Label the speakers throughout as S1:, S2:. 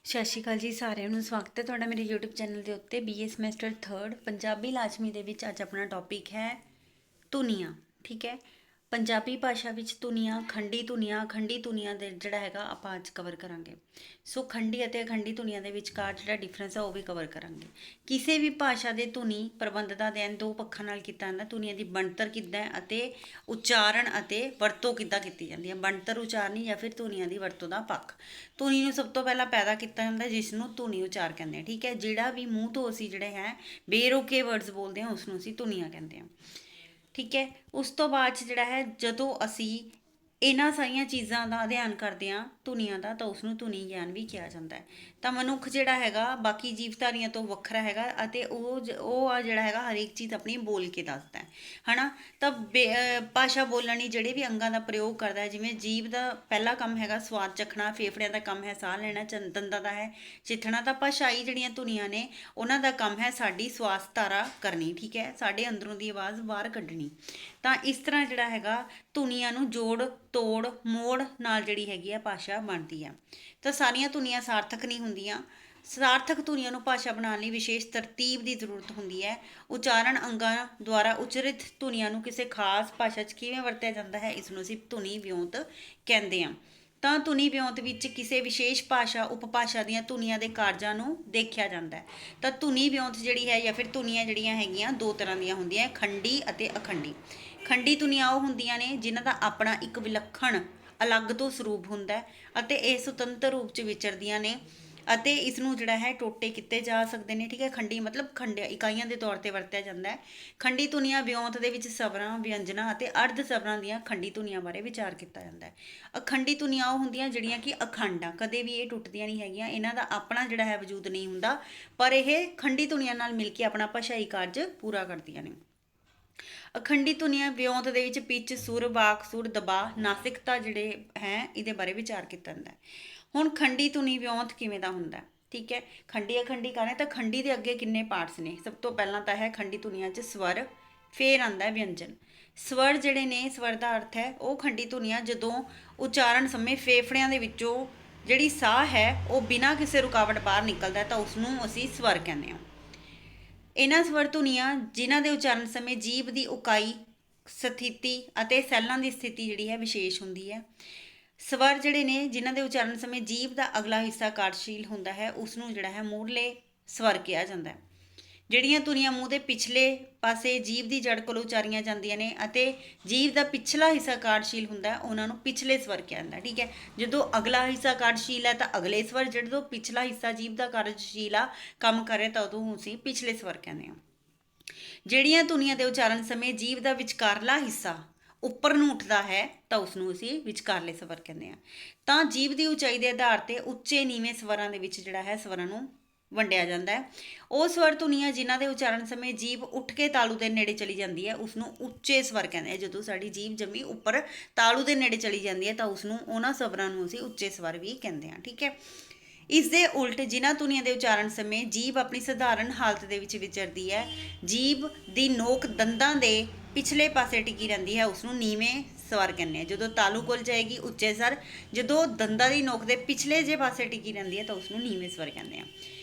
S1: ਸਤਿ ਸ਼੍ਰੀ ਅਕਾਲ ਜੀ ਸਾਰਿਆਂ ਨੂੰ ਸਵਾਗਤ ਹੈ ਤੁਹਾਡਾ ਮੇਰੇ YouTube ਚੈਨਲ ਦੇ ਉੱਤੇ BA ਸਮੈਸਟਰ 3 ਪੰਜਾਬੀ ਲਾਜ਼ਮੀ ਦੇ ਵਿੱਚ ਅੱਜ ਆਪਣਾ ਟੌਪਿਕ ਹੈ ਧੁਨੀਆਂ। ਠੀਕ ਹੈ, ਪੰਜਾਬੀ ਭਾਸ਼ਾ ਵਿੱਚ ਧੁਨੀਆਂ, ਖੰਡੀ ਧੁਨੀਆਂ ਦੇ ਜਿਹੜਾ ਹੈਗਾ ਆਪਾਂ ਅੱਜ ਕਵਰ ਕਰਾਂਗੇ। ਸੋ ਖੰਡੀ ਅਤੇ ਅਖੰਡੀ ਧੁਨੀਆਂ ਦੇ ਵਿਚਕਾਰ ਜਿਹੜਾ ਡਿਫਰੈਂਸ ਹੈ ਉਹ ਵੀ ਕਵਰ ਕਰਾਂਗੇ। ਕਿਸੇ ਵੀ ਭਾਸ਼ਾ ਦੇ ਧੁਨੀ ਪ੍ਰਬੰਧ ਦਾ ਅਧਿਐਨ ਦੋ ਪੱਖਾਂ ਨਾਲ ਕੀਤਾ ਜਾਂਦਾ। ਧੁਨੀਆਂ ਦੀ ਬਣਤਰ ਕਿੱਦਾਂ ਅਤੇ ਉਚਾਰਨ ਅਤੇ ਵਰਤੋਂ ਕਿੱਦਾਂ ਕੀਤੀ ਜਾਂਦੀ ਹੈ। ਬਣਤਰ, ਉਚਾਰਨੀ ਜਾਂ ਫਿਰ ਧੁਨੀਆਂ ਦੀ ਵਰਤੋਂ ਦਾ ਪੱਖ। ਧੁਨੀ ਨੂੰ ਸਭ ਤੋਂ ਪਹਿਲਾਂ ਪੈਦਾ ਕੀਤਾ ਜਾਂਦਾ ਜਿਸ ਨੂੰ ਧੁਨੀ ਉਚਾਰ ਕਹਿੰਦੇ ਆ। ਠੀਕ ਹੈ, ਜਿਹੜਾ ਵੀ ਮੂੰਹ ਤੋਂ ਅਸੀਂ ਜਿਹੜੇ ਹੈ ਬੇਰੋਕੇ ਵਰਡਸ ਬੋਲਦੇ ਹਾਂ ਉਸ ਨੂੰ ਅਸੀਂ ਧੁਨੀਆਂ ਕਹਿੰਦੇ ਹਾਂ। ਠੀਕ ਹੈ, ਉਸ ਤੋਂ ਬਾਅਦ 'ਚ ਜਿਹੜਾ ਹੈ ਜਦੋਂ ਅਸੀਂ ਇਹਨਾਂ ਸਾਰੀਆਂ ਚੀਜ਼ਾਂ ਦਾ ਅਧਿਐਨ ਕਰਦੇ ਹਾਂ ਧੁਨੀਆਂ ਦਾ, ਤਾਂ ਉਸ ਨੂੰ ਧੁਨੀ ਗਿਆਨ ਵੀ ਕਿਹਾ ਜਾਂਦਾ ਹੈ। ਤਾਂ ਮਨੁੱਖ ਜਿਹੜਾ ਹੈਗਾ ਬਾਕੀ ਜੀਵਧਾਰੀਆਂ ਤੋਂ ਵੱਖਰਾ ਹੈਗਾ ਅਤੇ ਉਹ ਆ ਜਿਹੜਾ ਹੈਗਾ ਹਰੇਕ ਚੀਜ਼ ਆਪਣੀ ਬੋਲ ਕੇ ਦੱਸਦਾ ਹੈ ਨਾ। ਤਾਂ ਭਾਸ਼ਾ ਬੋਲਣ ਲਈ ਜਿਹੜੇ ਵੀ ਅੰਗਾਂ ਦਾ ਪ੍ਰਯੋਗ ਕਰਦਾ ਹੈ, ਜਿਵੇਂ ਜੀਭ ਦਾ ਪਹਿਲਾ ਕੰਮ ਹੈਗਾ ਸਵਾਦ ਚੱਖਣਾ, ਫੇਫੜਿਆਂ ਦਾ ਕੰਮ ਹੈ ਸਾਹ ਲੈਣਾ, ਦੰਦਾਂ ਦਾ ਹੈ ਚਿੱਥਣਾ। ਤਾਂ ਭਾਸ਼ਾਈ ਜਿਹੜੀਆਂ ਧੁਨੀਆਂ ਨੇ ਉਹਨਾਂ ਦਾ ਕੰਮ ਹੈ ਸਾਡੀ ਸਵਾਸ ਧਾਰਾ ਕਰਨੀ। ਠੀਕ ਹੈ, ਸਾਡੇ ਅੰਦਰੋਂ ਦੀ ਆਵਾਜ਼ ਬਾਹਰ ਕੱਢਣੀ। ਤਾਂ ਇਸ ਤਰ੍ਹਾਂ ਜਿਹੜਾ ਹੈਗਾ ਧੁਨੀਆਂ ਨੂੰ ਜੋੜ ਤੋੜ ਮੋੜ ਨਾਲ ਜਿਹੜੀ ਹੈਗੀ ਆ ਭਾਸ਼ਾ ਬਣਦੀ ਹੈ। ਤਾਂ ਸਾਰੀਆਂ ਧੁਨੀਆਂ ਸਾਰਥਕ ਨਹੀਂ ਹੁੰਦੀਆਂ। ਸਾਰਥਕ ਧੁਨੀਆਂ ਨੂੰ ਭਾਸ਼ਾ ਬਣਾਉਣ ਲਈ ਵਿਸ਼ੇਸ਼ ਤਰਤੀਬ ਦੀ ਜ਼ਰੂਰਤ ਹੁੰਦੀ ਹੈ। ਉਚਾਰਨ ਅੰਗਾਂ ਦੁਆਰਾ ਉਚਰਿਤ ਧੁਨੀਆਂ ਨੂੰ ਕਿਸੇ ਖਾਸ ਭਾਸ਼ਾ 'ਚ ਕਿਵੇਂ ਵਰਤਿਆ ਜਾਂਦਾ ਹੈ, ਇਸ ਨੂੰ ਅਸੀਂ ਧੁਨੀ ਵਿਉਂਤ ਕਹਿੰਦੇ ਹਾਂ। ਤਾਂ ਧੁਨੀ ਵਿਉਂਤ ਵਿੱਚ ਕਿਸੇ ਵਿਸ਼ੇਸ਼ ਭਾਸ਼ਾ ਉਪਭਾਸ਼ਾ ਦੀਆਂ ਧੁਨੀਆਂ ਦੇ ਕਾਰਜਾਂ ਨੂੰ ਦੇਖਿਆ ਜਾਂਦਾ ਹੈ। ਤਾਂ ਧੁਨੀ ਵਿਉਂਤ ਜਿਹੜੀ ਹੈ ਜਾਂ ਫਿਰ ਧੁਨੀਆਂ ਜਿਹੜੀਆਂ ਹੈਗੀਆਂ ਦੋ ਤਰ੍ਹਾਂ ਦੀਆਂ ਹੁੰਦੀਆਂ, ਖੰਡੀ ਅਤੇ ਅਖੰਡੀ। ਖੰਡੀ ਧੁਨੀਆਂ ਉਹ ਹੁੰਦੀਆਂ ਨੇ ਜਿਨ੍ਹਾਂ ਦਾ ਆਪਣਾ ਇੱਕ ਵਿਲੱਖਣ ਅਲੱਗ ਤੋਂ ਸਰੂਪ ਹੁੰਦਾ ਹੈ ਅਤੇ ਇਹ ਸੁਤੰਤਰ ਰੂਪ 'ਚ ਵਿਚਰਦੀਆਂ ਨੇ ਅਤੇ ਇਸ ਨੂੰ ਜਿਹੜਾ ਹੈ ਟੋਟੇ ਕੀਤੇ ਜਾ ਸਕਦੇ ਨੇ। ਠੀਕ ਹੈ, ਖੰਡੀ ਮਤਲਬ ਇਕਾਈਆਂ ਦੇ ਤੌਰ 'ਤੇ ਵਰਤਿਆ ਜਾਂਦਾ ਹੈ। ਖੰਡੀ ਧੁਨੀਆਂ ਵਿਉਂਤ ਦੇ ਵਿੱਚ ਸਵਰਾਂ, ਵਿਅੰਜਨਾਂ ਅਤੇ ਅਰਧ ਸਵਰਾਂ ਦੀਆਂ ਖੰਡੀ ਧੁਨੀਆਂ ਬਾਰੇ ਵਿਚਾਰ ਕੀਤਾ ਜਾਂਦਾ ਹੈ। ਅਖੰਡੀ ਧੁਨੀਆਂ ਉਹ ਹੁੰਦੀਆਂ ਜਿਹੜੀਆਂ ਕਿ ਅਖੰਡ ਆ, ਕਦੇ ਵੀ ਇਹ ਟੁੱਟਦੀਆਂ ਨਹੀਂ ਹੈਗੀਆਂ, ਇਹਨਾਂ ਦਾ ਆਪਣਾ ਜਿਹੜਾ ਹੈ ਵਜੂਦ ਨਹੀਂ ਹੁੰਦਾ, ਪਰ ਇਹ ਖੰਡੀ ਧੁਨੀਆਂ ਨਾਲ ਮਿਲ ਕੇ ਆਪਣਾ ਭਾਸ਼ਾਈ ਕਾਰਜ ਪੂਰਾ ਕਰਦੀਆਂ ਨੇ। ਅਖੰਡੀ ਧੁਨੀਆਂ ਵਿਉਂਤ ਦੇ ਵਿੱਚ ਪਿੱਚ, ਸੁਰ, ਵਾਕ ਸੁਰ, ਦਬਾਅ, ਨਾਸਿਕਤਾ ਜਿਹੜੇ ਹੈ ਇਹਦੇ ਬਾਰੇ ਵਿਚਾਰ ਕੀਤਾ ਜਾਂਦਾ ਹੈ। ਹੁਣ ਖੰਡੀ ਧੁਨੀ ਵਿਉਂਤ ਕਿਵੇਂ ਦਾ ਹੁੰਦਾ? ਠੀਕ ਹੈ, ਖੰਡੀ ਅਖੰਡੀ ਕਹਨੇ ਤਾਂ ਖੰਡੀ ਦੇ ਅੱਗੇ ਕਿੰਨੇ ਪਾਰਟਸ ਨੇ? ਸਭ ਤੋਂ ਪਹਿਲਾਂ ਤਾਂ ਹੈ ਖੰਡੀ ਧੁਨੀਆਂ 'ਚ ਸਵਰ, ਫੇਰ ਆਉਂਦਾ ਵਿਅੰਜਨ। ਸਵਰ ਜਿਹੜੇ ਨੇ, ਸਵਰ ਦਾ ਅਰਥ ਹੈ ਉਹ ਖੰਡੀ ਧੁਨੀਆਂ ਜਦੋਂ ਉਚਾਰਨ ਸਮੇਂ ਫੇਫੜਿਆਂ ਦੇ ਵਿੱਚੋਂ ਜਿਹੜੀ ਸਾਹ ਹੈ ਉਹ ਬਿਨਾਂ ਕਿਸੇ ਰੁਕਾਵਟ ਬਾਹਰ ਨਿਕਲਦਾ ਤਾਂ ਉਸ ਨੂੰ ਅਸੀਂ ਸਵਰ ਕਹਿੰਦੇ ਹਾਂ। ਇਹਨਾਂ ਸਵਰ ਧੁਨੀਆਂ ਜਿਨ੍ਹਾਂ ਦੇ ਉਚਾਰਨ ਸਮੇਂ ਜੀਭ ਦੀ ਉਕਾਈ, ਸਥਿਤੀ ਅਤੇ ਸੈੱਲਾਂ ਦੀ ਸਥਿਤੀ ਜਿਹੜੀ ਹੈ ਵਿਸ਼ੇਸ਼ ਹੁੰਦੀ ਹੈ। ਸਵਰ ਜਿਹੜੇ ਨੇ ਜਿਨ੍ਹਾਂ ਦੇ ਉਚਾਰਨ ਸਮੇਂ ਜੀਭ ਦਾ ਅਗਲਾ ਹਿੱਸਾ ਕਾਰਜਸ਼ੀਲ ਹੁੰਦਾ ਹੈ ਉਸ ਨੂੰ ਜਿਹੜਾ ਹੈ ਮੂਹਰਲੇ ਸਵਰ ਕਿਹਾ ਜਾਂਦਾ ਹੈ। ਜਿਹੜੀਆਂ ਧੁਨੀਆਂ ਮੂੰਹ ਦੇ ਪਿਛਲੇ ਪਾਸੇ ਜੀਭ ਦੀ ਜੜ ਕੋਲ ਉਚਾਰੀਆਂ ਜਾਂਦੀਆਂ ਨੇ ਅਤੇ ਜੀਭ ਦਾ ਪਿਛਲਾ ਹਿੱਸਾ ਕਾਰਜਸ਼ੀਲ ਹੁੰਦਾ ਉਹਨਾਂ ਨੂੰ ਪਿਛਲੇ ਸਵਰ ਕਿਹਾ ਜਾਂਦਾ। ਠੀਕ ਹੈ, ਜਦੋਂ ਅਗਲਾ ਹਿੱਸਾ ਕਾਰਜਸ਼ੀਲ ਹੈ ਤਾਂ ਅਗਲੇ ਸਵਰ, ਜਦੋਂ ਪਿਛਲਾ ਹਿੱਸਾ ਜੀਭ ਦਾ ਕਾਰਜਸ਼ੀਲ ਆ ਕੰਮ ਕਰੇ ਤਾਂ ਉਦੋਂ ਅਸੀਂ ਪਿਛਲੇ ਸਵਰ ਕਹਿੰਦੇ ਹਾਂ। ਜਿਹੜੀਆਂ ਧੁਨੀਆਂ ਦੇ ਉਚਾਰਨ ਸਮੇਂ ਜੀਭ ਦਾ ਵਿਚਕਾਰਲਾ ਹਿੱਸਾ ਉੱਪਰ ਨੂੰ ਉੱਠਦਾ ਹੈ ਤਾਂ ਉਸ ਨੂੰ ਅਸੀਂ ਵਿਚਕਾਰਲੇ ਸਵਰ ਕਹਿੰਦੇ ਹਾਂ। ਤਾਂ ਜੀਭ ਦੀ ਉਚਾਈ ਦੇ ਆਧਾਰ ਤੇ ਉੱਚੇ ਨੀਵੇਂ ਸਵਰਾਂ ਦੇ ਵਿੱਚ ਜਿਹੜਾ ਹੈ ਸਵਰਾਂ ਨੂੰ ਵੰਡਿਆ ਜਾਂਦਾ ਹੈ। ਉਹ ਸਵਰ ਧੁਨੀਆਂ ਜਿਨ੍ਹਾਂ ਦੇ ਉਚਾਰਨ ਸਮੇਂ ਜੀਭ ਉੱਠ ਕੇ ਤਾਲੂ ਦੇ ਨੇੜੇ ਚਲੀ ਜਾਂਦੀ ਹੈ ਉਸ ਨੂੰ ਉੱਚੇ ਸਵਰ ਕਹਿੰਦੇ ਆ। ਜਦੋਂ ਸਾਡੀ ਜੀਭ ਜੰਮੀ ਉੱਪਰ ਤਾਲੂ ਦੇ ਨੇੜੇ ਚਲੀ ਜਾਂਦੀ ਹੈ ਤਾਂ ਉਸ ਨੂੰ ਉਹਨਾਂ ਸਵਰਾਂ ਨੂੰ ਅਸੀਂ ਉੱਚੇ ਸਵਰ ਵੀ ਕਹਿੰਦੇ ਹਾਂ। ਠੀਕ ਹੈ, ਇਸ ਦੇ ਉਲਟ ਜਿਨ੍ਹਾਂ ਧੁਨੀਆਂ ਦੇ ਉਚਾਰਨ ਸਮੇਂ ਜੀਭ ਆਪਣੀ ਸਧਾਰਨ ਹਾਲਤ ਦੇ ਵਿੱਚ ਵਿਚਰਦੀ ਹੈ, ਜੀਭ ਦੀ ਨੋਕ ਦੰਦਾਂ ਦੇ ਪਿਛਲੇ ਪਾਸੇ ਟਿਕੀ ਰਹਿੰਦੀ ਹੈ, ਉਸ ਨੂੰ ਨੀਵੇਂ ਸਵਰ ਕਹਿੰਦੇ ਆ। ਜਦੋਂ ਤਾਲੂ ਕੋਲ ਜਾਏਗੀ ਉੱਚੇ ਸਵਰ, ਜਦੋਂ ਦੰਦਾਂ ਦੀ ਨੋਕ ਦੇ ਪਿਛਲੇ ਜਿਹੇ ਪਾਸੇ ਟਿਕੀ ਰਹਿੰਦੀ ਹੈ ਤਾਂ ਉਸ ਨੂੰ ਨੀਵੇਂ ਸਵਰ ਕਹਿੰਦੇ ਆ।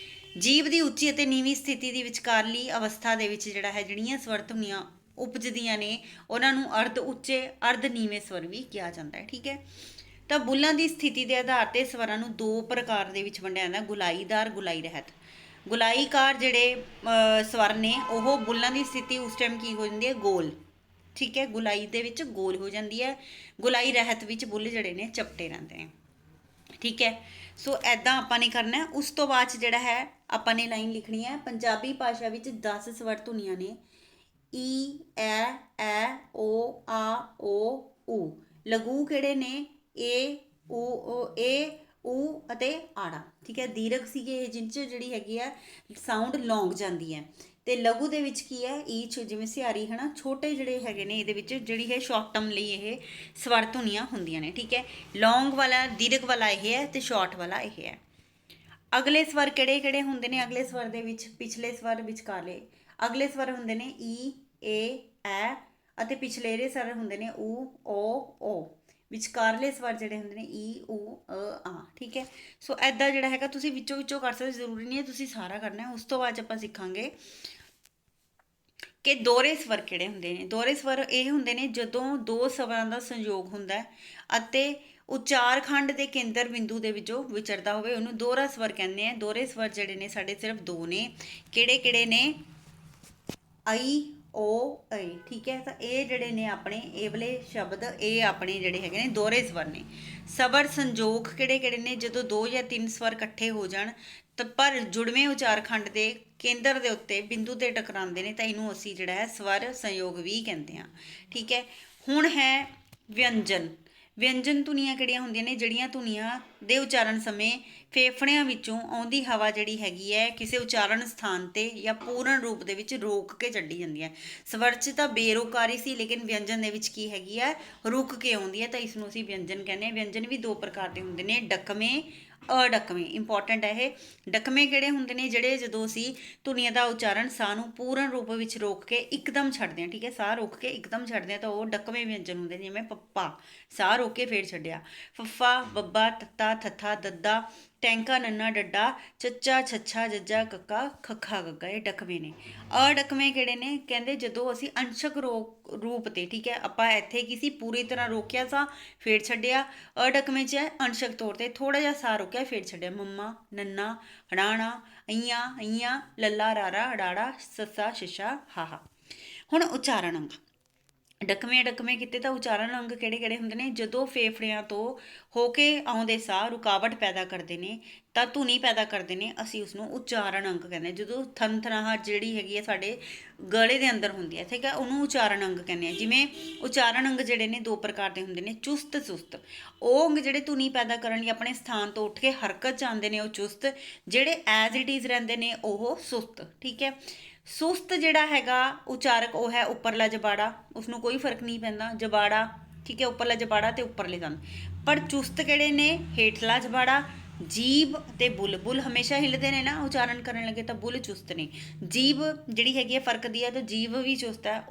S1: ਜੀਭ ਦੀ ਉੱਚੀ ਅਤੇ ਨੀਵੀਂ ਸਥਿਤੀ ਦੀ ਵਿਚਕਾਰਲੀ ਅਵਸਥਾ ਦੇ ਵਿੱਚ ਜਿਹੜਾ ਹੈ ਜਿਹੜੀਆਂ ਸਵਰ ਧੁਨੀਆਂ ਉਪਜਦੀਆਂ ਨੇ ਉਹਨਾਂ ਨੂੰ ਅਰਧ ਉੱਚੇ ਅਰਧ ਨੀਵੇਂ ਸਵਰ ਵੀ ਕਿਹਾ ਜਾਂਦਾ ਹੈ। ਠੀਕ ਹੈ, ਤਾਂ ਬੁੱਲਾਂ ਦੀ ਸਥਿਤੀ ਦੇ ਆਧਾਰ ਤੇ ਸਵਰਾਂ ਨੂੰ ਦੋ ਪ੍ਰਕਾਰ ਦੇ ਵਿੱਚ ਵੰਡਿਆ ਜਾਂਦਾ, ਗੁਲਾਈਦਾਰ, ਗੁਲਾਈ ਰਹਿਤ। ਗੁਲਾਈਕਾਰ ਜਿਹੜੇ ਸਵਰ ਨੇ ਉਹ ਬੁੱਲਾਂ ਦੀ ਸਥਿਤੀ ਉਸ ਟਾਈਮ ਕੀ ਹੋ ਜਾਂਦੀ ਹੈ, ਗੋਲ। ਠੀਕ ਹੈ, ਗੁਲਾਈ ਦੇ ਵਿੱਚ ਗੋਲ ਹੋ ਜਾਂਦੀ ਹੈ, ਗੁਲਾਈ ਰਹਿਤ ਵਿੱਚ ਬੁੱਲ ਜਿਹੜੇ ਨੇ ਚਪਟੇ ਰਹਿੰਦੇ ਨੇ। ਠੀਕ ਹੈ, ਸੋ ਐਦਾਂ ਆਪਾਂ ਨੇ ਕਰਨਾ। ਉਸ ਤੋਂ ਬਾਅਦ ਜਿਹੜਾ ਹੈ ਆਪਾਂ ਨੇ ਲਾਈਨ ਲਿਖਣੀ ਹੈ, ਪੰਜਾਬੀ ਭਾਸ਼ਾ ਵਿੱਚ 10 ਸਵਰ ਧੁਨੀਆਂ ਨੇ, ਈ, ਐ, ਓ, ਆ, ਓ, ਊ। ਲਘੂ ਕਿਹੜੇ ਨੇ, ਏ, ਊ ਅਤੇ ਆੜਾ। ਠੀਕ ਹੈ, ਦੀਰਘ ਸੀਗੇ ਇਹ ਜਿਨ 'ਚ ਜਿਹੜੀ ਹੈਗੀ ਹੈ ਸਾਊਂਡ ਲੌਂਗ ਜਾਂਦੀ ਹੈ। ਤੇ ਲਘੂ ਦੇ ਵਿੱਚ ਕੀ ਹੈ, ਈ ਜਿਵੇਂ ਸਿਹਾਰੀ ਹੈ ਨਾ, ਛੋਟੇ ਜਿਹੜੇ ਹੈਗੇ ਨੇ ਇਹਦੇ ਵਿੱਚ ਜਿਹੜੀ ਹੈ ਸ਼ਾਰਟ ਟਰਮ ਲਈ ਇਹ ਸਵਰ ਧੁਨੀਆਂ ਹੁੰਦੀਆਂ ਨੇ। ਠੀਕ ਹੈ, ਲੌਂਗ ਵਾਲਾ ਦੀਰਘ ਵਾਲਾ ਇਹ ਹੈ ਤੇ ਸ਼ਾਰਟ ਵਾਲਾ ਇਹ ਹੈ। ਅਗਲੇ ਸਵਰ ਕਿਹੜੇ ਕਿਹੜੇ ਹੁੰਦੇ ਨੇ? ਅਗਲੇ ਸਵਰ ਦੇ ਵਿੱਚ ਪਿਛਲੇ ਸਵਰ ਵਿਚਕਾਰਲੇ ਅਗਲੇ ਸਵਰ ਹੁੰਦੇ ਨੇ ਈ, ਏ, ਐ ਅਤੇ ਪਿਛਲੇਰੇ ਸਵਰ ਹੁੰਦੇ ਨੇ ਊ, ਓ, ਓ। ਵਿਚਕਾਰਲੇ ਸਵਰ ਜਿਹੜੇ ਹੁੰਦੇ ਨੇ ਈ ਊ ਆ। ਠੀਕ ਹੈ, ਸੋ ਐਦਾਂ ਜਿਹੜਾ ਹੈਗਾ ਤੁਸੀਂ ਵਿੱਚੋਂ ਵਿੱਚੋਂ ਕਰ ਸਕਦੇ, ਜ਼ਰੂਰੀ ਨਹੀਂ ਹੈ ਤੁਸੀਂ ਸਾਰਾ ਕਰਨਾ ਹੈ। ਉਸ ਤੋਂ ਬਾਅਦ ਆਪਾਂ ਸਿੱਖਾਂਗੇ ਕਿ ਦੋਹਰੇ ਸਵਰ ਕਿਹੜੇ ਹੁੰਦੇ ਨੇ। ਦੋਹਰੇ ਸਵਰ ਇਹ ਹੁੰਦੇ ਨੇ ਜਦੋਂ ਦੋ ਸਵਰਾਂ ਦਾ ਸੰਯੋਗ ਹੁੰਦਾ ਹੈ ਅਤੇ ਉਚਾਰ ਖੰਡ ਦੇ ਕੇਂਦਰ ਬਿੰਦੂ ਦੇ ਵਿੱਚੋਂ ਵਿਚਰਦਾ ਹੋਵੇ, ਉਹਨੂੰ ਦੋਹਰਾ ਸਵਰ ਕਹਿੰਦੇ ਆ। ਦੋਹਰੇ ਸਵਰ ਜਿਹੜੇ ਨੇ ਸਾਡੇ ਸਿਰਫ ਦੋ ਨੇ, ਕਿਹੜੇ ਕਿਹੜੇ ਨੇ? ਆਈ ਓ ਏ। ਠੀਕ ਹੈ, ਤਾਂ ਇਹ ਜਿਹੜੇ ਨੇ ਆਪਣੇ ਇਹ ਵਾਲੇ ਸ਼ਬਦ, ਇਹ ਆਪਣੇ ਜਿਹੜੇ ਹੈਗੇ ਨੇ ਦੋਹਰੇ ਸਵਰ ਨੇ। ਸਵਰ ਸੰਜੋਗ ਕਿਹੜੇ ਕਿਹੜੇ ਨੇ? ਜਦੋਂ ਦੋ ਜਾਂ ਤਿੰਨ ਸਵਰ ਇਕੱਠੇ ਹੋ ਜਾਣ ਤਾਂ ਪਰ ਜੁੜਵੇਂ ਉਚਾਰ ਖੰਡ ਦੇ ਕੇਂਦਰ ਦੇ ਉੱਤੇ ਬਿੰਦੂ ਤੇ ਟਕਰਾਉਂਦੇ ਨੇ ਤਾਂ ਇਹਨੂੰ ਅਸੀਂ ਜਿਹੜਾ ਹੈ ਸਵਰ ਸੰਯੋਗ ਵੀ ਕਹਿੰਦੇ ਹਾਂ। ਠੀਕ ਹੈ, ਹੁਣ ਹੈ ਵਿਅੰਜਨ। ਵਿਅੰਜਨ ਧੁਨੀਆਂ ਕਿਹੜੀਆਂ ਹੁੰਦੀਆਂ ਨੇ? ਜਿਹੜੀਆਂ ਧੁਨੀਆਂ ਦੇ ਉਚਾਰਨ ਸਮੇਂ ਫੇਫੜਿਆਂ ਵਿੱਚੋਂ ਆਉਂਦੀ ਹਵਾ ਜਿਹੜੀ ਹੈਗੀ ਹੈ ਕਿਸੇ ਉਚਾਰਨ ਸਥਾਨ ਤੇ ਜਾਂ ਪੂਰਨ ਰੂਪ ਦੇ ਵਿੱਚ ਰੋਕ ਕੇ ਛੱਡੀ ਜਾਂਦੀ ਹੈ। ਸਵਰ 'ਚ ਤਾਂ ਬੇਰੁਕਾਰੀ ਸੀ, ਲੇਕਿਨ ਵਿਅੰਜਨ ਦੇ ਵਿੱਚ ਕੀ ਹੈਗੀ ਹੈ? ਰੁਕ ਕੇ ਆਉਂਦੀ ਹੈ, ਤਾਂ ਇਸ ਨੂੰ ਅਸੀਂ ਵਿਅੰਜਨ ਕਹਿੰਦੇ ਹਾਂ। ਵਿਅੰਜਨ ਵੀ ਦੋ ਪ੍ਰਕਾਰ ਦੇ ਹੁੰਦੇ ਨੇ, ਡਕਵੇਂ, ਅਡਕਵੇਂ। ਇੰਪੋਰਟੈਂਟ ਹੈ ਇਹ। ਡਕਵੇਂ ਕਿਹੜੇ ਹੁੰਦੇ ਨੇ? ਜਿਹੜੇ ਜਦੋਂ ਅਸੀਂ ਧੁਨੀਆਂ ਦਾ ਉਚਾਰਨ ਸਾਹ ਨੂੰ ਪੂਰਨ ਰੂਪ ਵਿੱਚ ਰੋਕ ਕੇ ਇੱਕਦਮ ਛੱਡਦੇ ਹਾਂ। ਠੀਕ ਹੈ, ਸਾਹ ਰੋਕ ਕੇ ਇੱਕਦਮ ਛੱਡਦੇ ਹਾਂ ਤਾਂ ਉਹ ਡਕਵੇਂ ਵਿਅੰਜਨ ਹੁੰਦੇ ਨੇ। ਜਿਵੇਂ ਪੱਪਾ, ਸਾਹ ਰੋਕ ਕੇ ਫੇਰ ਛੱਡਿਆ। ਫੱਫਾ, ਬੱਬਾ, ਤੱਤਾ, ਥੱਥਾ, ਦੱਦਾ, ਟੈਂਕਾ, ਨੰਨਾ, ਡੱਡਾ, ਚੱਚਾ, ਛੱਛਾ, ਜੱਜਾ, ਕੱਕਾ, ਖੱਖਾ, ਗੱਗਾ, ਇਹ ਡਕਵੇਂ ਨੇ। ਅਡਕਵੇਂ ਕਿਹੜੇ ਨੇ? ਕਹਿੰਦੇ ਜਦੋਂ ਅਸੀਂ ਅੰਸ਼ਕ ਰੂਪ ਤੇ, ਠੀਕ ਹੈ, ਆਪਾਂ ਇੱਥੇ ਕਿਸੇ ਪੂਰੀ ਤਰ੍ਹਾਂ ਰੋਕਿਆ ਸਾਹ ਫੇਰ ਛੱਡਿਆ। ਅਡਕਵੇਂ 'ਚ ਅੰਸ਼ਕ ਤੌਰ ਤੇ ਥੋੜਾ ਜਿਹਾ ਸਾਹ ਰੋਕਿਆ ਫੇਰ ਛੱਡਿਆ। ਮੰਮਾ, ਨੰਨਾ, ਹੜਾਣਾ, ਅਈਆਂ, ਅਈਆਂ, ਲੱਲਾ, ਰਾਰਾ, ਅੜਾੜਾ, ਸੱਸਾ, ਸ਼ੱਸ਼ਾ, ਹਾਹਾ। ਹੁਣ ਉਚਾਰਨ ਅੰਗ। ਡਕਵੇਂ ਡਕਵੇਂ ਕੀਤੇ ਤਾਂ ਉਚਾਰਨ ਅੰਗ ਕਿਹੜੇ ਕਿਹੜੇ ਹੁੰਦੇ ਨੇ? ਜਦੋਂ ਫੇਫੜਿਆਂ ਤੋਂ ਹੋ ਕੇ ਆਉਂਦੇ ਸਾਹ ਰੁਕਾਵਟ ਪੈਦਾ ਕਰਦੇ ਨੇ ਤਾਂ ਧੁਨੀ ਪੈਦਾ ਕਰਦੇ ਨੇ, ਅਸੀਂ ਉਸਨੂੰ ਉਚਾਰਨ ਅੰਗ ਕਹਿੰਦੇ ਹਾਂ। ਜਦੋਂ ਥਨਥਨਾਹਟ ਜਿਹੜੀ ਹੈਗੀ ਹੈ ਸਾਡੇ ਗਲੇ ਦੇ ਅੰਦਰ ਹੁੰਦੀ ਹੈ, ਠੀਕ ਹੈ, ਉਹਨੂੰ ਉਚਾਰਨ ਅੰਗ ਕਹਿੰਦੇ ਆ। ਜਿਵੇਂ ਉਚਾਰਨ ਅੰਗ ਜਿਹੜੇ ਨੇ ਦੋ ਪ੍ਰਕਾਰ ਦੇ ਹੁੰਦੇ ਨੇ, ਚੁਸਤ, ਸੁਸਤ। ਉਹ ਅੰਗ ਜਿਹੜੇ ਧੁਨੀ ਪੈਦਾ ਕਰਨ ਲਈ ਆਪਣੇ ਸਥਾਨ ਤੋਂ ਉੱਠ ਕੇ ਹਰਕਤ 'ਚ ਆਉਂਦੇ ਨੇ ਉਹ ਚੁਸਤ, ਜਿਹੜੇ ਐਜ਼ ਇਟ ਇਜ਼ ਰਹਿੰਦੇ ਨੇ ਉਹ ਸੁਸਤ। ਠੀਕ ਹੈ, ਸੁਸਤ ਜਿਹੜਾ ਹੈਗਾ ਉਚਾਰਕ ਉਹ ਹੈ ਉੱਪਰਲਾ ਜਬਾੜਾ, ਉਸਨੂੰ ਕੋਈ ਫਰਕ ਨਹੀਂ ਪੈਂਦਾ, ਜਬਾੜਾ। ਠੀਕ ਹੈ, ਉੱਪਰਲਾ ਜਬਾੜਾ ਤੇ ਉੱਪਰਲੇ ਦੰਦ। ਪਰ ਚੁਸਤ ਕਿਹੜੇ ਨੇ? ਹੇਠਲਾ ਜਬਾੜਾ, ਜੀਭ ਤੇ ਬੁੱਲ। ਬੁੱਲ ਹਮੇਸ਼ਾ ਹਿੱਲਦੇ ਨੇ ਨਾ ਉਚਾਰਨ ਕਰਨ ਲੱਗੇ, ਤਾਂ ਬੁੱਲ ਚੁਸਤ ਨੇ। ਜੀਭ ਜਿਹੜੀ ਹੈਗੀ ਹੈ ਫਰਕ ਦੀ ਹੈ, ਤਾਂ ਜੀਭ ਵੀ ਚੁਸਤ ਹੈ।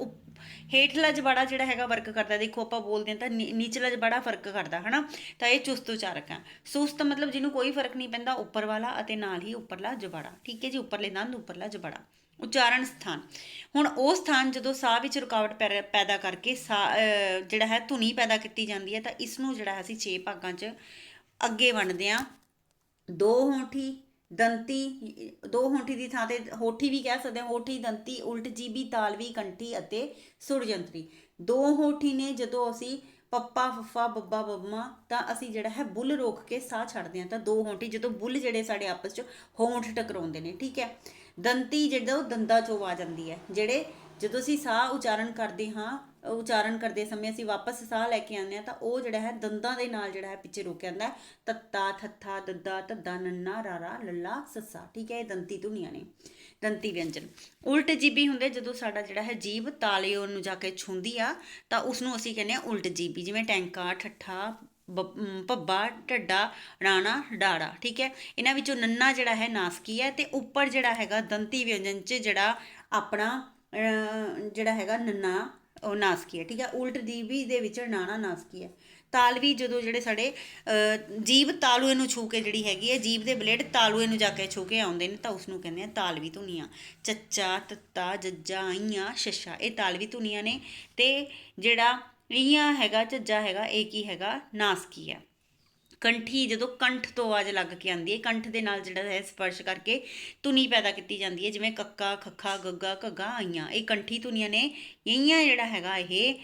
S1: ਹੇਠਲਾ ਜਬਾੜਾ ਜਿਹੜਾ ਹੈਗਾ ਵਰਕ ਕਰਦਾ, ਦੇਖੋ ਆਪਾਂ ਬੋਲਦੇ ਹਾਂ ਤਾਂ ਨੀਚਲਾ ਜਬਾੜਾ ਫਰਕ ਕਰਦਾ ਹੈ ਨਾ, ਤਾਂ ਇਹ ਚੁਸਤ ਉਚਾਰਕ ਹੈ। ਸੁਸਤ ਮਤਲਬ ਜਿਹਨੂੰ ਕੋਈ ਫਰਕ ਨਹੀਂ ਪੈਂਦਾ, ਉੱਪਰ ਵਾਲਾ ਅਤੇ ਨਾਲ ਹੀ ਉੱਪਰਲਾ ਜਬਾੜਾ। ਠੀਕ ਹੈ ਜੀ, ਉੱਪਰਲੇ ਦੰਦ, ਉੱਪਰਲਾ ਜਬਾੜਾ। ਉਚਾਰਨ ਸਥਾਨ। ਹੁਣ ਉਹ ਸਥਾਨ ਜਦੋਂ ਸਾਹ ਵਿੱਚ ਰੁਕਾਵਟ ਪੈਦਾ ਕਰਕੇ ਸਾਹ ਜਿਹੜਾ ਹੈ ਧੁਨੀ ਪੈਦਾ ਕੀਤੀ ਜਾਂਦੀ ਹੈ, ਤਾਂ ਇਸ ਨੂੰ ਜਿਹੜਾ ਅਸੀਂ 6 ਭਾਗਾਂ 'ਚ ਅੱਗੇ ਵੰਡਦੇ ਹਾਂ। ਦੋ ਹੋਠੀ, ਦੰਤੀ, ਦੋ ਹੋਠੀ ਦੀ ਥਾਂ ਤੇ ਹੋਠੀ ਵੀ ਕਹਿ ਸਕਦੇ ਹਾਂ, ਹੋਠੀ, ਦੰਤੀ, ਉਲਟ ਜੀਬੀ, ਤਾਲਵੀ, ਕੰਠੀ ਅਤੇ ਸੁਰਜੰਤਰੀ। ਦੋ ਹੋਠੀ ਨੇ ਜਦੋਂ ਅਸੀਂ ਪੱਪਾ, ਫੱਫਾ, ਬੱਬਾ, ਬੱਮਾ, ਤਾਂ ਅਸੀਂ ਜਿਹੜਾ ਹੈ ਬੁੱਲ ਰੋਕ ਕੇ ਸਾਹ ਛੱਡਦੇ ਹਾਂ, ਤਾਂ ਦੋ ਹੋਠੀ ਜਦੋਂ ਬੁੱਲ ਜਿਹੜੇ ਸਾਡੇ ਆਪਸ 'ਚ ਹੋਂਠ ਟਕਰਾਉਂਦੇ ਨੇ। ਠੀਕ ਹੈ, ਦੰਤੀ ਜਦੋਂ ਦੰਦਾਂ 'ਚੋਂ ਆਵਾਜ਼ ਆਉਂਦੀ ਹੈ, ਜਿਹੜੇ ਜਦੋਂ ਅਸੀਂ ਸਾਹ ਉਚਾਰਨ ਕਰਦੇ ਹਾਂ, ਉਚਾਰਨ ਕਰਦੇ ਸਮੇਂ ਅਸੀਂ ਵਾਪਸ ਸਾਹ ਲੈ ਕੇ ਆਉਂਦੇ ਹਾਂ, ਤਾਂ ਉਹ ਜਿਹੜਾ ਹੈ ਦੰਦਾਂ ਦੇ ਨਾਲ ਜਿਹੜਾ ਹੈ ਪਿੱਛੇ ਰੁਕਿਆ ਜਾਂਦਾ। ਤੱਤਾ, ਥੱਥਾ, ਦੱਦਾ, ਧੱਦਾ, ਨੰਨਾ, ਰਾਰਾ, ਲੱਲਾ, ਸੱਸਾ। ਠੀਕ ਹੈ, ਇਹ ਦੰਤੀ ਧੁਨੀਆਂ ਨੇ, ਦੰਤੀ ਵਿਅੰਜਨ। ਉਲਟ ਜੀਬੀ ਹੁੰਦੇ ਜਦੋਂ ਸਾਡਾ ਜਿਹੜਾ ਹੈ ਜੀਭ ਤਾਲੇ ਨੂੰ ਜਾ ਕੇ ਛੂੰਹਦੀ ਆ, ਤਾਂ ਉਸਨੂੰ ਅਸੀਂ ਕਹਿੰਦੇ ਹਾਂ ਉਲਟ ਜੀਬੀ। ਜਿਵੇਂ ਟੈਂਕਾ, ਠੱਠਾ, ਭੱਬਾ, ਢੱਡਾ, ਰਾਣਾ, ਡਾੜਾ। ਠੀਕ ਹੈ, ਇਹਨਾਂ ਵਿੱਚੋਂ ਨੰਨਾ ਜਿਹੜਾ ਹੈ ਨਾਸਕੀ ਹੈ, ਤੇ ਉੱਪਰ ਜਿਹੜਾ ਹੈਗਾ ਦੰਤੀ ਵਿਅੰਜਨ 'ਚ ਜਿਹੜਾ ਆਪਣਾ ਜਿਹੜਾ ਹੈਗਾ ਨੰਨਾ ਉਹ ਨਾਸਕੀ ਹੈ। ਠੀਕ ਹੈ, ਉਲਟ ਜੀਬੀ ਦੇ ਵਿੱਚ ਨਾਣਾ ਨਾਸਕੀ ਹੈ। ਤਾਲਵੀ ਜਦੋਂ ਜਿਹੜੇ ਸਾਡੇ ਜੀਭ ਤਾਲੂਏ ਨੂੰ ਛੂ ਕੇ ਜਿਹੜੀ ਹੈਗੀ ਹੈ, ਜੀਭ ਦੇ ਬਲੇਡ ਤਾਲੂਏ ਨੂੰ ਜਾ ਕੇ ਛੂ ਕੇ ਆਉਂਦੇ ਨੇ, ਤਾਂ ਉਸਨੂੰ ਕਹਿੰਦੇ ਆ ਤਾਲਵੀ ਧੁਨੀਆਂ। ਚੱਚਾ, ਤੱਤਾ, ਜੱਜਾ, ਅਈਆਂ, ਸ਼ੱਸ਼ਾ, ਇਹ ਤਾਲਵੀ ਧੁਨੀਆਂ ਨੇ। ਤੇ ਜਿਹੜਾ ਅਈਆਂ ਹੈਗਾ, ਝੱਜਾ ਹੈਗਾ, ਇਹ ਕੀ ਹੈਗਾ? ਨਾਸਕੀ ਹੈ। ਕੰਠੀ ਜਦੋਂ ਕੰਠ ਤੋਂ ਆਵਾਜ਼ ਲੱਗ ਕੇ ਆਉਂਦੀ ਹੈ, ਕੰਠ ਦੇ ਨਾਲ ਜਿਹੜਾ ਹੈ ਸਪਰਸ਼ ਕਰਕੇ ਧੁਨੀ ਪੈਦਾ ਕੀਤੀ ਜਾਂਦੀ ਹੈ। ਜਿਵੇਂ ਕੱਕਾ, ਖੱਖਾ, ਗੱਗਾ, ਘੱਗਾ, ਆਈਆਂ, ਇਹ ਕੰਠੀ ਧੁਨੀਆਂ ਨੇ। ਇਆਂ ਜਿਹੜਾ ਹੈਗਾ ਇਹ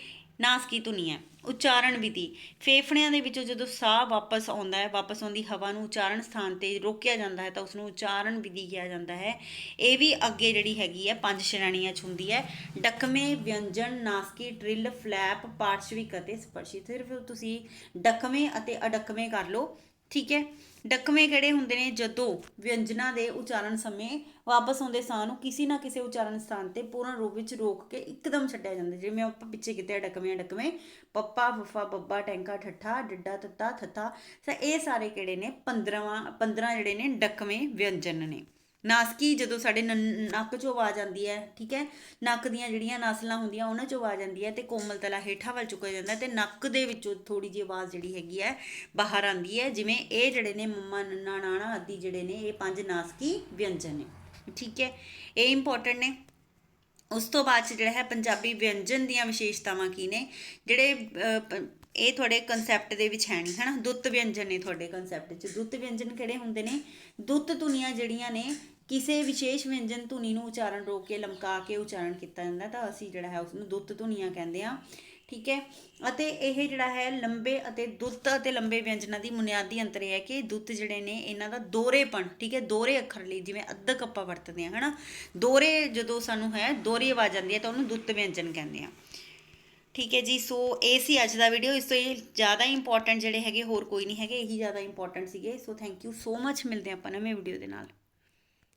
S1: ਨਾਸਕੀ ਧੁਨੀ ਹੈ। ਉਚਾਰਨ ਵਿਧੀ। ਫੇਫੜਿਆਂ ਦੇ ਵਿੱਚੋਂ ਜਦੋਂ ਸਾਹ ਵਾਪਸ ਆਉਂਦਾ ਹੈ, ਵਾਪਸ ਆਉਂਦੀ ਹਵਾ ਨੂੰ ਉਚਾਰਨ ਸਥਾਨ 'ਤੇ ਰੋਕਿਆ ਜਾਂਦਾ ਹੈ, ਤਾਂ ਉਸਨੂੰ ਉਚਾਰਨ ਵਿਧੀ ਕਿਹਾ ਜਾਂਦਾ ਹੈ। ਇਹ ਵੀ ਅੱਗੇ ਜਿਹੜੀ ਹੈਗੀ ਹੈ 5 ਸ਼੍ਰੇਣੀਆਂ 'ਚ ਹੁੰਦੀ ਹੈ। ਡਕਵੇਂ, ਵਿਅੰਜਨ, ਨਾਸਕੀ, ਟ੍ਰਿਲ, ਫਲੈਪ, ਪਾਰਸ਼ਵਿਕ ਅਤੇ ਸਪਰਸ਼ੀ। ਸਿਰਫ ਤੁਸੀਂ ਡਕਵੇਂ ਅਤੇ ਅਡਕਵੇਂ ਕਰ ਲਓ। ਠੀਕ ਹੈ, ਡਕਵੇਂ ਕਿਹੜੇ ਹੁੰਦੇ ਨੇ? ਜਦੋਂ ਵਿਅੰਜਨਾਂ ਦੇ ਉਚਾਰਨ ਸਮੇਂ ਵਾਪਸ ਆਉਂਦੇ ਸਾਹ ਨੂੰ ਕਿਸੇ ਨਾ ਕਿਸੇ ਉਚਾਰਨ ਸਥਾਨ 'ਤੇ ਪੂਰਨ ਰੂਪ ਵਿੱਚ ਰੋਕ ਕੇ ਇੱਕਦਮ ਛੱਡਿਆ ਜਾਂਦਾ। ਜਿਵੇਂ ਆਪਾਂ ਪਿੱਛੇ ਕੀਤੇ ਡਕਵੇਂ ਡਕਵੇਂ, ਪੱਪਾ, ਫੱਫਾ, ਬੱਬਾ, ਟੈਂਕਾ, ਠੱਠਾ, ਡੱਡਾ, ਤੱਤਾ, ਥੱਥਾ, ਤਾਂ ਇਹ ਸਾਰੇ ਕਿਹੜੇ ਨੇ? 15 ਜਿਹੜੇ ਨੇ ਡਕਵੇਂ ਵਿਅੰਜਨ ਨੇ। ਨਾਸਕੀ ਜਦੋਂ ਸਾਡੇ ਨੱਕ 'ਚੋਂ ਆਵਾਜ਼ ਆਉਂਦੀ ਹੈ, ਠੀਕ ਹੈ, ਨੱਕ ਦੀਆਂ ਜਿਹੜੀਆਂ ਨਸਲਾਂ ਹੁੰਦੀਆਂ ਉਹਨਾਂ 'ਚੋਂ ਆਵਾਜ਼ ਆਉਂਦੀ ਹੈ ਅਤੇ ਕੋਮਲ ਤਲਾ ਹੇਠਾਂ ਵੱਲ ਚੁੱਕਿਆ ਜਾਂਦਾ ਅਤੇ ਨੱਕ ਦੇ ਵਿੱਚੋਂ ਥੋੜ੍ਹੀ ਜਿਹੀ ਆਵਾਜ਼ ਜਿਹੜੀ ਹੈਗੀ ਹੈ ਬਾਹਰ ਆਉਂਦੀ ਹੈ। ਜਿਵੇਂ ਇਹ ਜਿਹੜੇ ਨੇ ਮੰਮਾ, ਨੰਨਾ, ਨਾਣਾ ਆਦਿ ਜਿਹੜੇ ਨੇ ਇਹ 5 ਨਾਸਕੀ ਵਿਅੰਜਨ ਨੇ, ਠੀਕ ਹੈ, ਇਹ ਇੰਪੋਰਟੈਂਟ ਨੇ। ਉਸ ਤੋਂ ਬਾਅਦ 'ਚ ਜਿਹੜਾ ਹੈ ਪੰਜਾਬੀ ਵਿਅੰਜਨ ਦੀਆਂ ਵਿਸ਼ੇਸ਼ਤਾਵਾਂ ਕੀ ਨੇ, ਜਿਹੜੇ ਇਹ ਤੁਹਾਡੇ ਕਨਸੈਪਟ ਦੇ ਵਿੱਚ ਹੈ ਨਹੀਂ, ਹੈ ਨਾ। ਦੁੱਤ ਵਿਅੰਜਨ ਨੇ ਤੁਹਾਡੇ ਕਨਸੈਪਟ 'ਚ। ਦੁੱਤ ਵਿਅੰਜਨ ਕਿਹੜੇ ਹੁੰਦੇ ਨੇ? ਦੁੱਤ ਧੁਨੀਆਂ ਜਿਹੜੀਆਂ ਨੇ, ਕਿਸੇ ਵਿਸ਼ੇਸ਼ ਵਿਅੰਜਨ ਧੁਨੀ ਨੂੰ ਉਚਾਰਨ ਰੋਕ ਕੇ ਲਮਕਾ ਕੇ ਉਚਾਰਨ ਕੀਤਾ ਜਾਂਦਾ ਤਾਂ ਅਸੀਂ ਜਿਹੜਾ ਹੈ ਉਸਨੂੰ ਦੁੱਤ ਧੁਨੀਆਂ ਕਹਿੰਦੇ ਹਾਂ, ਠੀਕ ਹੈ। ਅਤੇ ਇਹ ਜਿਹੜਾ ਹੈ ਲੰਬੇ ਅਤੇ ਦੁੱਤ ਅਤੇ ਲੰਬੇ ਵਿਅੰਜਨਾਂ ਦੀ ਬੁਨਿਆਦੀ ਅੰਤਰ ਇਹ ਹੈ ਕਿ ਦੁੱਤ ਜਿਹੜੇ ਨੇ ਇਹਨਾਂ ਦਾ ਦੋਹਰੇਪਣ, ਠੀਕ ਹੈ, ਦੋਹਰੇ ਅੱਖਰ ਲਈ ਜਿਵੇਂ ਅੱਧਕ ਆਪਾਂ ਵਰਤਦੇ ਹਾਂ, ਹੈ ਨਾ, ਦੋਹਰੇ ਜਦੋਂ ਸਾਨੂੰ ਹੈ ਦੋਹਰੀ ਆਵਾਜ਼ ਆਉਂਦੀ ਹੈ ਤਾਂ ਉਹਨੂੰ ਦੁੱਤ ਵਿਅੰਜਨ ਕਹਿੰਦੇ ਆ, ਠੀਕ ਹੈ ਜੀ। ਸੋ ਇਹ ਸੀ ਅੱਜ ਦਾ ਵੀਡੀਓ। ਇਸ ਤੋਂ ਇਹ ਜ਼ਿਆਦਾ ਇੰਪੋਰਟੈਂਟ ਜਿਹੜੇ ਹੈਗੇ ਹੋਰ ਕੋਈ ਨਹੀਂ ਹੈਗੇ, ਇਹੀ ਜ਼ਿਆਦਾ ਇੰਪੋਰਟੈਂਟ ਸੀਗੇ। So thank you so much, ਮਿਲਦੇ ਆਪਾਂ ਨਵੇਂ ਵੀਡੀਓ ਦੇ ਨਾਲ।